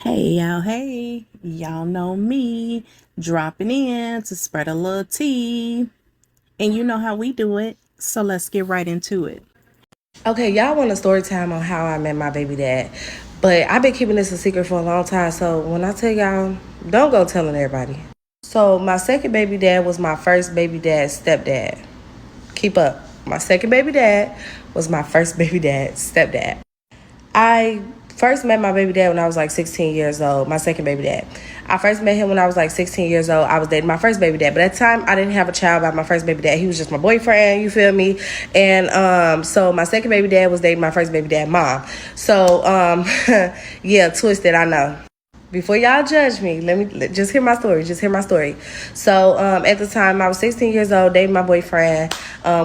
Hey, y'all know me, dropping in to spread a little tea. And you know how we do it, so let's get right into it. Okay, y'all want a story time on how I met my baby dad. But I've been keeping this a secret for a long time. So when I tell y'all, don't go telling everybody. So my second baby dad was my first baby dad's stepdad. Keep up. My second baby dad was my first baby dad's stepdad. I first met my baby dad when I was like 16 years old, my second baby dad. I first met him when I was like 16 years old. I was dating my first baby dad. But at the time, I didn't have a child by my first baby dad. He was just my boyfriend, you feel me? And so my second baby dad was dating my first baby dad mom. So, yeah, twisted, I know. Before y'all judge me, just hear my story. Just hear my story. So at the time, I was 16 years old, dating my boyfriend,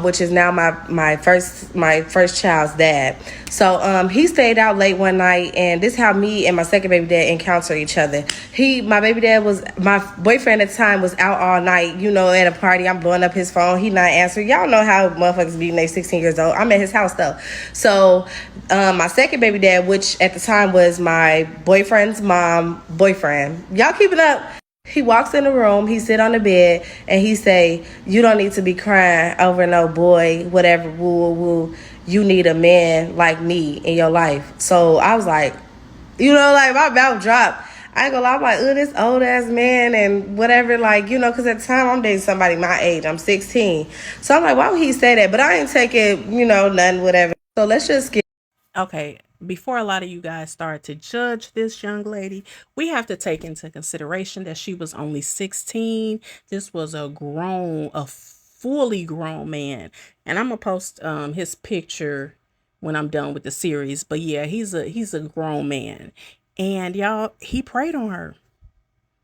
which is now my first child's dad. So he stayed out late one night, and this is how me and my second baby dad encountered each other. My boyfriend at the time was out all night, at a party. I'm blowing up his phone. He not answering. Y'all know how motherfuckers be when they 16 years old. I'm at his house though. So my second baby dad, which at the time was my boyfriend's mom boyfriend. Y'all keep it up. He walks in the room, he sit on the bed, and he say, "You don't need to be crying over no boy, whatever, woo, woo, woo. You need a man like me in your life." So I was like, like my mouth dropped. I ain't gonna lie, I'm like, this old ass man and whatever, because at the time I'm dating somebody my age. I'm 16. So I'm like, why would he say that? But I ain't take it, nothing, whatever. So let's just get. Okay, before a lot of you guys start to judge this young lady, we have to take into consideration that she was only 16. This was a fully grown man. And I'm gonna post his picture when I'm done with the series. But yeah, he's a grown man. And y'all, he preyed on her.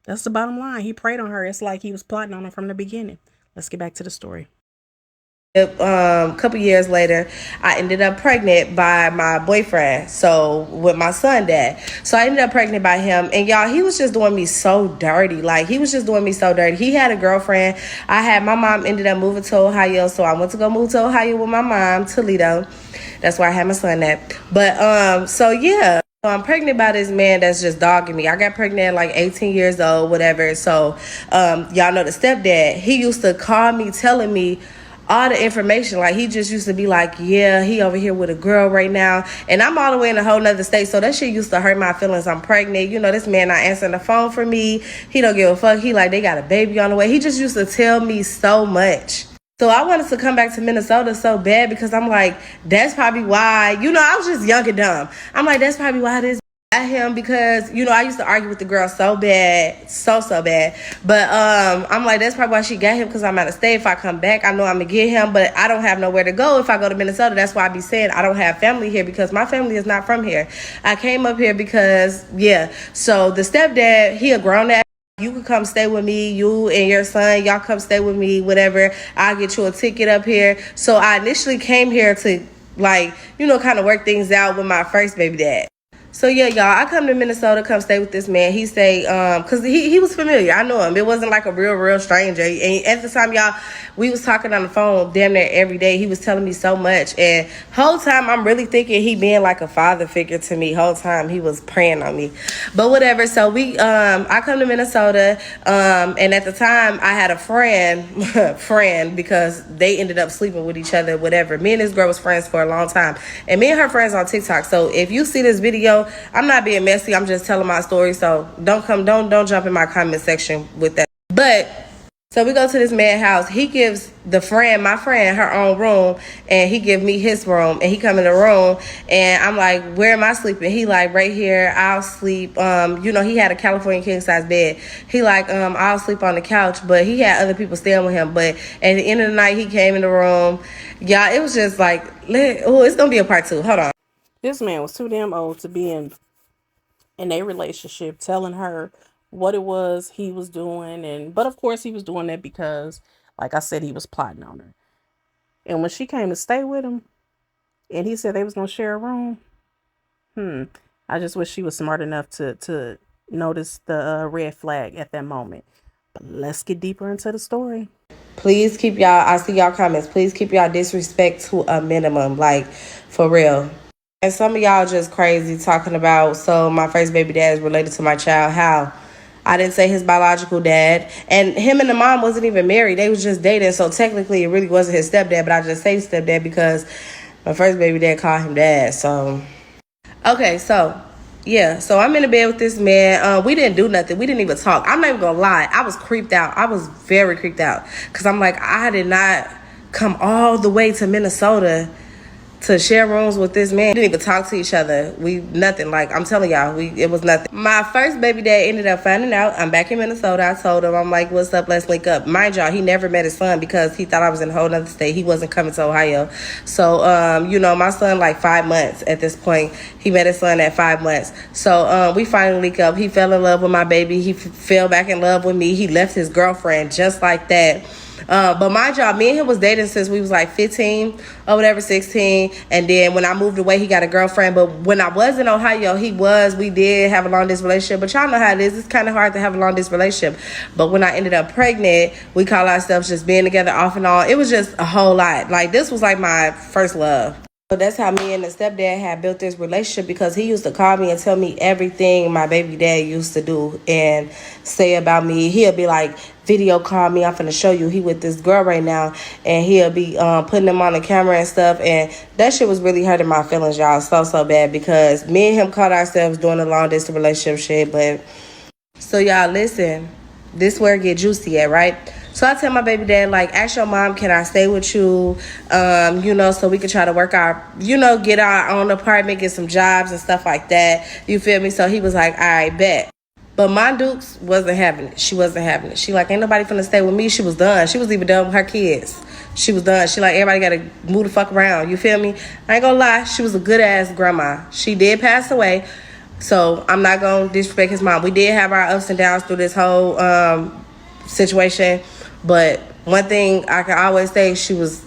That's the bottom line. He preyed on her. It's like he was plotting on her from the beginning. Let's get back to the story. Couple years later, I ended up pregnant by my boyfriend. So with my son dad. So I ended up pregnant by him. And y'all, he was just doing me so dirty. Like he was just doing me so dirty. He had a girlfriend. My mom ended up moving to Ohio. So I went to go move to Ohio with my mom, Toledo. That's where I had my son at. But so yeah. So I'm pregnant by this man that's just dogging me. I got pregnant at like 18 years old, whatever. So y'all know the stepdad. He used to call me telling me all the information. Like he just used to be like, yeah, he over here with a girl right now, and I'm all the way in a whole nother state. So that shit used to hurt my feelings. I'm pregnant, this man not answering the phone for me. He don't give a fuck. He like, they got a baby on the way. He just used to tell me so much. So I wanted to come back to Minnesota so bad because I'm like, that's probably why, I was just young and dumb. I'm like, that's probably why this at him, because I used to argue with the girl so bad, so bad. But I'm like, that's probably why she got him, because I'm out of state. If I come back, I know I'm gonna get him, but I don't have nowhere to go if I go to Minnesota. That's why I be saying I don't have family here, because my family is not from here. I came up here because so the stepdad, he a grown ass. You could come stay with me, you and your son, y'all come stay with me, whatever. I'll get you a ticket up here. So I initially came here to kind of work things out with my first baby dad. So yeah, y'all, I come to Minnesota, come stay with this man. He say, cause he was familiar. I know him. It wasn't like a real stranger. And at the time, y'all, we was talking on the phone damn near every day. He was telling me so much. And whole time I'm really thinking he being like a father figure to me. Whole time he was praying on me. But whatever. So I come to Minnesota, and at the time I had a friend because they ended up sleeping with each other, whatever. Me and this girl was friends for a long time. And me and her friends on TikTok. So if you see this video, I'm not being messy. I'm just telling my story. So don't jump in my comment section with that. But so we go to this man's house. He gives my friend, her own room, and he give me his room. And he come in the room, and I'm like, where am I sleeping? He like, right here. I'll sleep. He had a California king size bed. He like, I'll sleep on the couch. But he had other people staying with him. But at the end of the night, he came in the room. Y'all, it was just like, it's gonna be a part 2. Hold on. This man was too damn old to be in a relationship, telling her what it was he was doing. But of course he was doing that because, like I said, he was plotting on her. And when she came to stay with him and he said they was gonna share a room, I just wish she was smart enough to notice the red flag at that moment. But let's get deeper into the story. Please keep y'all, I see y'all comments. Please keep y'all disrespect to a minimum. Like, for real. And some of y'all just crazy talking about, so my first baby dad is related to my child. How? I didn't say his biological dad. And him and the mom wasn't even married. They was just dating. So technically it really wasn't his stepdad, but I just say stepdad because my first baby dad called him dad. So, okay, so yeah, so I'm in the bed with this man. We didn't do nothing. We didn't even talk. I'm not even gonna lie. I was creeped out. I was very creeped out. Because I'm like, I did not come all the way to Minnesota to share rooms with this man. We didn't even talk to each other. Nothing. Like, I'm telling y'all, it was nothing. My first baby dad ended up finding out. I'm back in Minnesota. I told him, I'm like, what's up? Let's link up. Mind y'all, he never met his son because he thought I was in a whole other state. He wasn't coming to Ohio. So, my son, like 5 months at this point. He met his son at 5 months. So, we finally link up. He fell in love with my baby. He fell back in love with me. He left his girlfriend just like that. But mind y'all, me and him was dating since we was like 15 or whatever, 16. And then when I moved away, he got a girlfriend. But when I was in Ohio, we did have a long distance relationship. But y'all know how it is. It's kind of hard to have a long distance relationship. But when I ended up pregnant, we call ourselves just being together off and on. It was just a whole lot. Like, this was like my first love. So that's how me and the stepdad had built this relationship, because he used to call me and tell me everything my baby dad used to do and say about me. He'll be like, video call me, I'm finna show you he with this girl right now, and he'll be putting them on the camera and stuff, and that shit was really hurting my feelings, y'all, so bad, because me and him caught ourselves doing a long distance relationship shit. But so y'all listen, this where it get juicy at, right? So I tell my baby dad, like, ask your mom, can I stay with you? So we can try to work our, get our own apartment, get some jobs and stuff like that. You feel me? So he was like, all right, bet. But my Dukes wasn't having it. She wasn't having it. She like, ain't nobody finna stay with me. She was done. She was even done with her kids. She was done. She like, everybody gotta move the fuck around. You feel me? I ain't gonna lie. She was a good ass grandma. She did pass away. So I'm not gonna disrespect his mom. We did have our ups and downs through this whole situation. But one thing I can always say, she was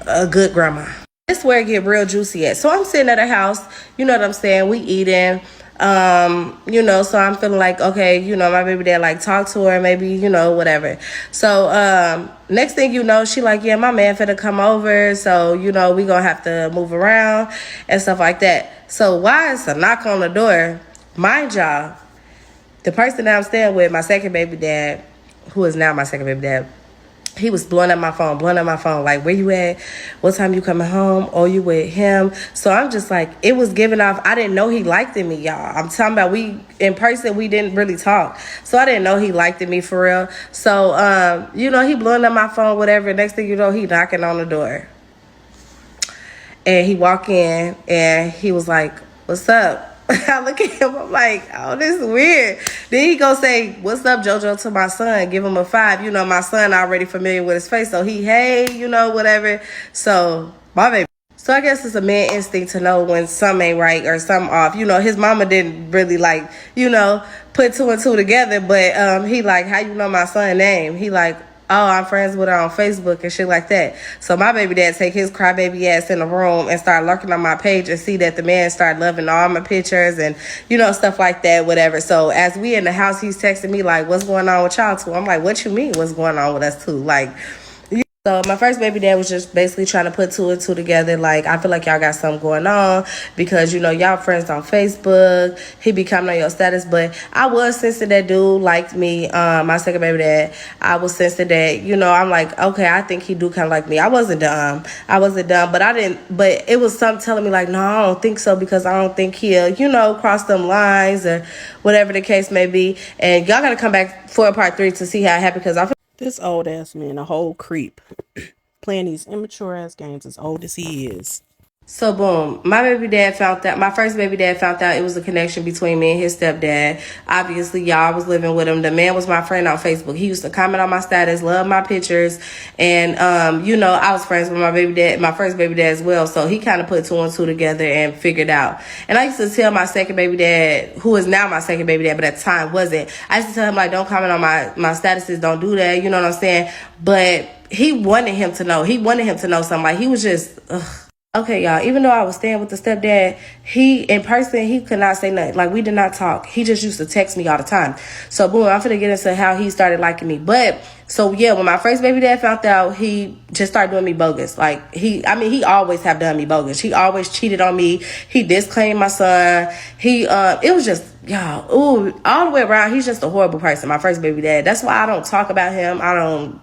a good grandma. This is where it get real juicy at. So I'm sitting at her house. You know what I'm saying? We eating. So I'm feeling like, okay, my baby dad like talk to her, maybe, whatever. So next thing you know, she like, yeah, my man finna come over. So, we gonna have to move around and stuff like that. So why is a knock on the door? Mind y'all, the person that I'm staying with, my second baby dad, who is now my second baby dad, he was blowing up my phone, like, where you at? What time you coming home? Oh, you with him? So I'm just like, it was giving off. I didn't know he liked me, y'all. I'm talking about, in person, we didn't really talk. So I didn't know he liked me for real. So, he blowing up my phone, whatever. Next thing you know, he knocking on the door. And he walk in and he was like, what's up? I look at him, I'm like, oh, this is weird. Then he go say, what's up, JoJo, to my son, give him a 5. My son already familiar with his face, so he, hey, whatever. So, my baby. So I guess it's a man instinct to know when something ain't right or something off. His mama didn't really like, put 2 and 2 together, but he like, how you know my son's name? He like, oh, I'm friends with her on Facebook and shit like that. So my baby dad take his crybaby ass in the room and start lurking on my page and see that the man started loving all my pictures and, stuff like that, whatever. So as we in the house, he's texting me like, what's going on with y'all two? I'm like, what you mean what's going on with us two? Like, so my first baby dad was just basically trying to put 2 and 2 together. Like, I feel like y'all got something going on because, y'all friends on Facebook. He be commenting on your status. But I was sensing that dude liked me, my second baby dad. I was sensing that, I'm like, okay, I think he do kind of like me. I wasn't dumb, but it was something telling me like, no, I don't think so, because I don't think he'll, cross them lines or whatever the case may be. And y'all got to come back for part 3 to see how it happened, because I feel This old ass man, a whole creep, playing these immature ass games as old as he is. So boom, my first baby dad found out it was a connection between me and his stepdad. Obviously, y'all, was living with him. The man was my friend on Facebook. He used to comment on my status, love my pictures, and I was friends with my first baby dad as well. So he kind of put 2 and 2 together and figured out. And I used to tell my second baby dad, who is now my second baby dad, but at the time wasn't. I used to tell him like, don't comment on my statuses, don't do that. You know what I'm saying? But he wanted him to know. He wanted him to know something. Like, he was just, ugh. Okay, y'all, even though I was staying with the stepdad, he, in person, he could not say nothing. Like, we did not talk. He just used to text me all the time. So, boom, I'm finna get into how he started liking me. But, so, yeah, when my first baby dad found out, he just started doing me bogus. Like, he always have done me bogus. He always cheated on me. He disclaimed my son. It was just, y'all, ooh, all the way around, he's just a horrible person, my first baby dad. That's why I don't talk about him. I don't,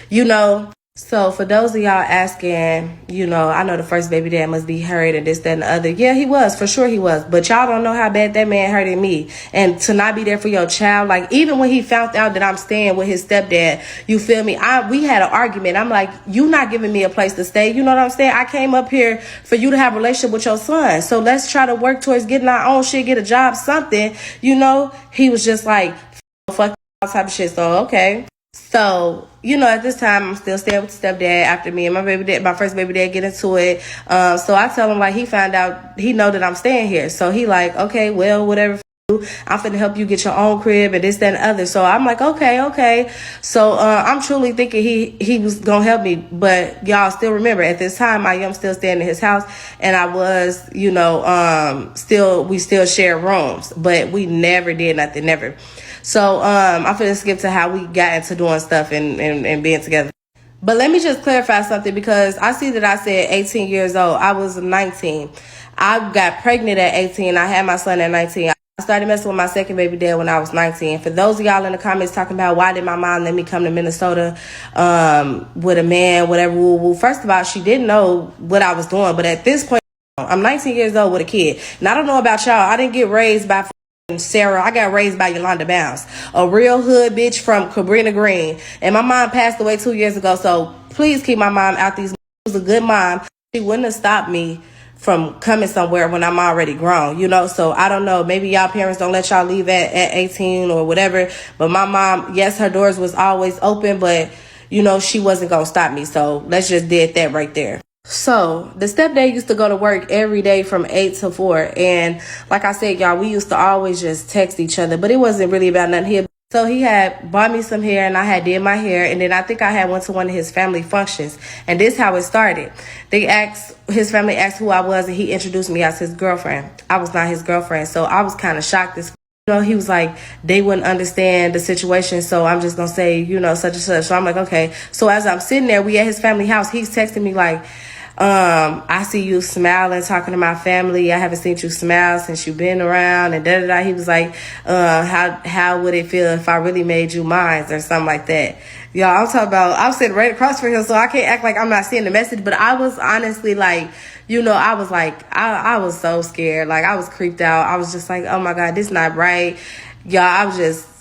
you know. So for those of y'all asking, I know the first baby dad must be hurt and this, that, and the other. Yeah, he was. For sure he was. But y'all don't know how bad that man hurted me. And to not be there for your child, like even when he found out that I'm staying with his stepdad, you feel me? We had an argument. I'm like, you not giving me a place to stay. You know what I'm saying? I came up here for you to have a relationship with your son. So let's try to work towards getting our own shit, get a job, something. He was just like, fuck all type of shit. So, okay. So, at this time, I'm still staying with the stepdad after me and my first baby dad get into it. So I tell him, like, he found out, he know that I'm staying here. So he like, okay, well, whatever. I'm finna help you get your own crib and this, that, and the other. So I'm like, okay. So I'm truly thinking he was gonna help me. But y'all still remember, at this time, I am still staying in his house, and I was, we still share rooms, but we never did nothing, never. So I'm finna skip to how we got into doing stuff and being together. But let me just clarify something, because I see that I said 18 years old. I was 19. I got pregnant at 18. I had my son at 19. I started messing with my second baby dad when I was 19. For those of y'all in the comments talking about why did my mom let me come to Minnesota with a man, whatever, woo. First of all, she didn't know what I was doing. But at this point, I'm 19 years old with a kid. And I don't know about y'all. I didn't get raised by Sarah. I got raised by Yolanda Bounce, a real hood bitch from Cabrini Green. And my mom passed away 2 years ago. So please keep my mom out these. She was a good mom. She wouldn't have stopped me from coming somewhere when I'm already grown, So I don't know. Maybe y'all parents don't let y'all leave at 18 or whatever. But my mom, yes, her doors was always open, but she wasn't gonna stop me. So let's just did that right there. So the stepdad used to go to work every day from 8 to 4. And like I said, y'all, we used to always just text each other, but it wasn't really about nothing here. So he had bought me some hair and I had did my hair. And then I think I had went to one of his family functions. And this how it started. His family asked who I was, and he introduced me as his girlfriend. I was not his girlfriend. So I was kind of shocked. He was like, they wouldn't understand the situation. So I'm just going to say, such and such. So I'm like, okay. So as I'm sitting there, we at his family house, he's texting me like, I see you smiling, talking to my family. I haven't seen you smile since you've been around, and da. He was like, how would it feel if I really made you mine, or something like that? Y'all, I'm talking about, I'm sitting right across from him, so I can't act like I'm not seeing the message, but I was honestly like, I was like, I was so scared. Like, I was creeped out. I was just like, oh my God, this not right. Y'all, I was just...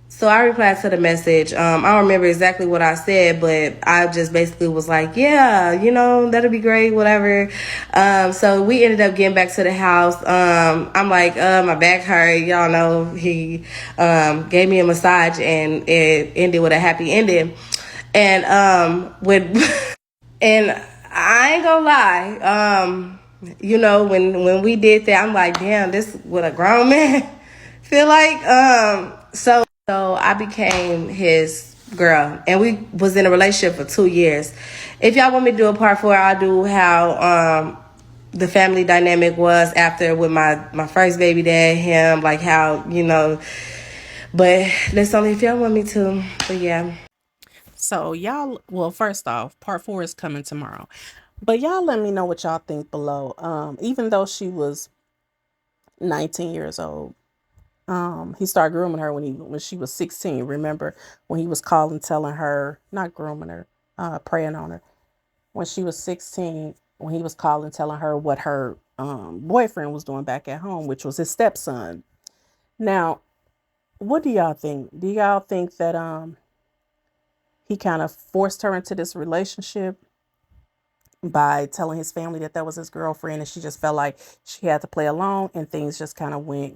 So I replied to the message. I don't remember exactly what I said, but I just basically was like, yeah, that'll be great, whatever. So we ended up getting back to the house. I'm like, my back hurt. Y'all know he gave me a massage, and it ended with a happy ending. And and I ain't gonna lie, when we did that, I'm like, damn, this what a grown man feel like. So I became his girl, and we was in a relationship for 2 years. If y'all want me to do a part 4, I'll do how the family dynamic was after with my first baby dad, him, like how, but that's only if y'all want me to. But yeah. So y'all, well, first off, part 4 is coming tomorrow. But y'all let me know what y'all think below. Even though she was 19 years old, he started grooming her when she was 16. Remember when he was calling, telling her, not grooming her, preying on her. When she was 16, when he was calling, telling her what her boyfriend was doing back at home, which was his stepson. Now, what do y'all think? Do y'all think that he kind of forced her into this relationship by telling his family that that was his girlfriend, and she just felt like she had to play along, and things just kind of went,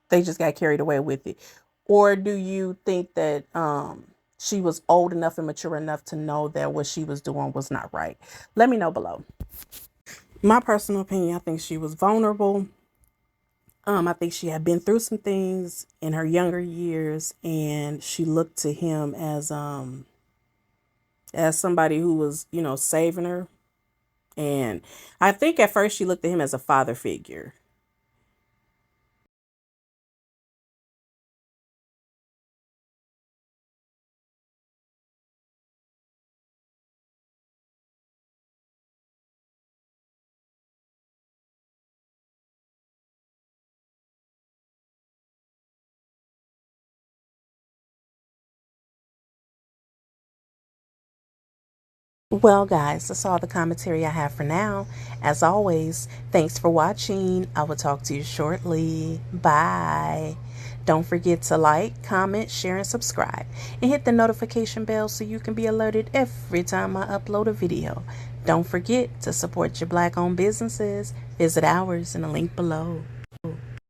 they just got carried away with it? Or do you think that she was old enough and mature enough to know that what she was doing was not right? Let me know below. My personal opinion, I think she was vulnerable. I think she had been through some things in her younger years, and she looked to him as somebody who was, saving her. And I think at first she looked at him as a father figure. Well, guys, that's all the commentary I have for now. As always, thanks for watching. I will talk to you shortly. Bye. Don't forget to like, comment, share, and subscribe. And hit the notification bell so you can be alerted every time I upload a video. Don't forget to support your Black-owned businesses. Visit ours in the link below.